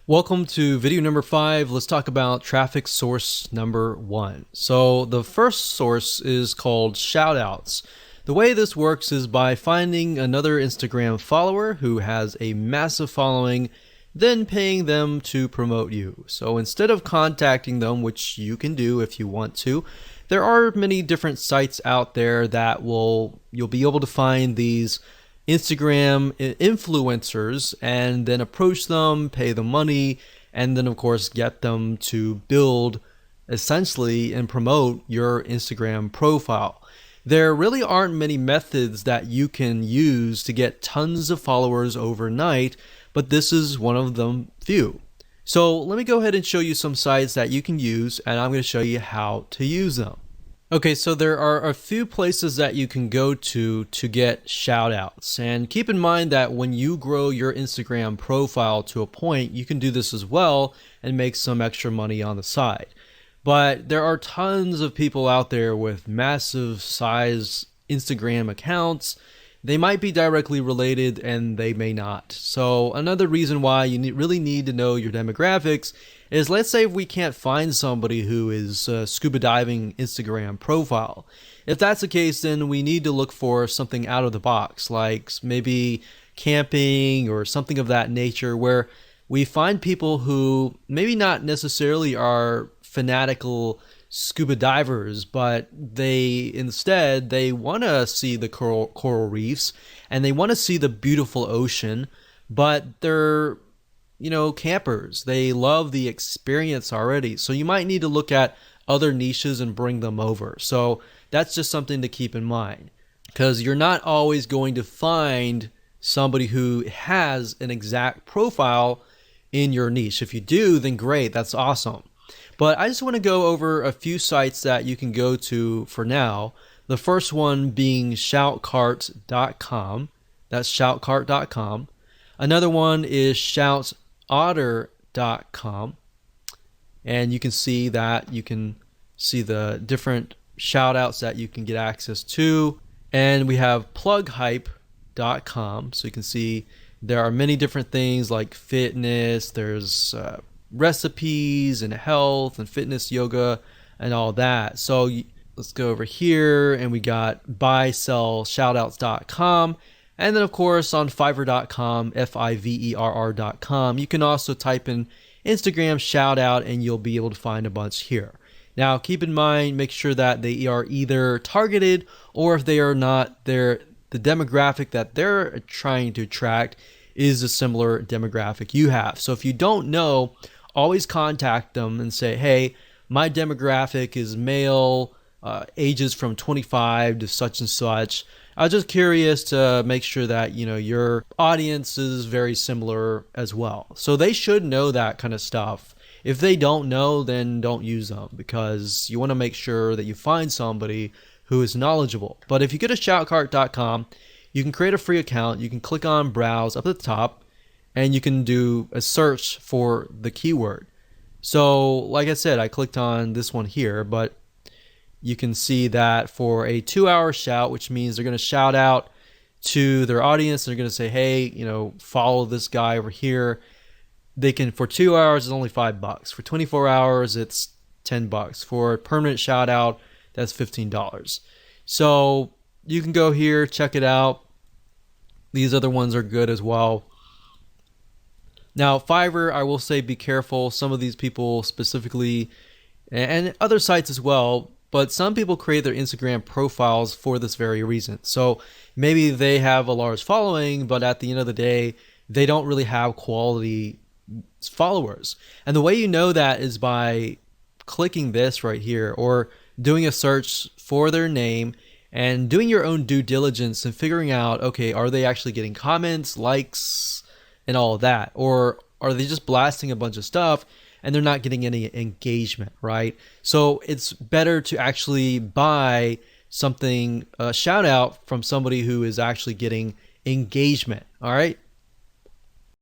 Welcome to video number 5. Let's talk about traffic source number 1. So the first source is called shoutouts. The way this works is by finding another Instagram follower who has a massive following, then paying them to promote you. So instead of contacting them, which you can do if you want to, there are many different sites out there that you'll be able to find these Instagram influencers and then approach them, pay them money, and then of course get them to build essentially and promote your Instagram profile. There really aren't many methods that you can use to get tons of followers overnight, but this is one of them few. So let me go ahead and show you some sites that you can use, and I'm going to show you how to use them. Okay, so there are a few places that you can go to get shoutouts. And keep in mind that when you grow your Instagram profile to a point, you can do this as well and make some extra money on the side. But there are tons of people out there with massive size Instagram accounts. They might be directly related and they may not. So another reason why you really need to know your demographics is, let's say if we can't find somebody who is scuba diving Instagram profile. If that's the case, then we need to look for something out of the box, like maybe camping or something of that nature, where we find people who maybe not necessarily are fanatical scuba divers, but they want to see the coral reefs and they want to see the beautiful ocean, but they're campers. They love the experience already. So you might need to look at other niches and bring them over. So that's just something to keep in mind, because you're not always going to find somebody who has an exact profile in your niche. If you do, then great, that's awesome. But I just want to go over a few sites that you can go to for now. The first one being shoutcart.com. That's shoutcart.com. Another one is shoutotter.com. And you can see the different shout outs that you can get access to. And we have plughype.com. So you can see there are many different things like fitness, there's recipes and health and fitness, yoga, and all that. So let's go over here and we got buysellshoutouts.com. And then of course on fiverr.com, fiverr.com, you can also type in Instagram shoutout and you'll be able to find a bunch here. Now keep in mind, make sure that they are either targeted, or if they are not, the demographic that they're trying to attract is a similar demographic you have. So if you don't know, always contact them and say, hey, my demographic is male, ages from 25 to such and such. I was just curious to make sure that your audience is very similar as well. So they should know that kind of stuff. If they don't know, then don't use them, because you want to make sure that you find somebody who is knowledgeable. But if you go to shoutcart.com, you can create a free account. You can click on browse up at the top, and you can do a search for the keyword. So like I said, I clicked on this one here, but you can see that for a 2-hour shout, which means they're going to shout out to their audience. They're going to say, hey, follow this guy over here. They can, for 2 hours, it's only $5. For 24 hours, it's $10. For a permanent shout out, that's $15. So you can go here, check it out. These other ones are good as well. Now, Fiverr, I will say be careful. Some of these people specifically, and other sites as well, but some people create their Instagram profiles for this very reason. So maybe they have a large following, but at the end of the day, they don't really have quality followers. And the way you know that is by clicking this right here, or doing a search for their name and doing your own due diligence and figuring out, okay, are they actually getting comments, likes, and all of that, or are they just blasting a bunch of stuff and they're not getting any engagement, right? So it's better to actually buy something, a shout out from somebody who is actually getting engagement. All right,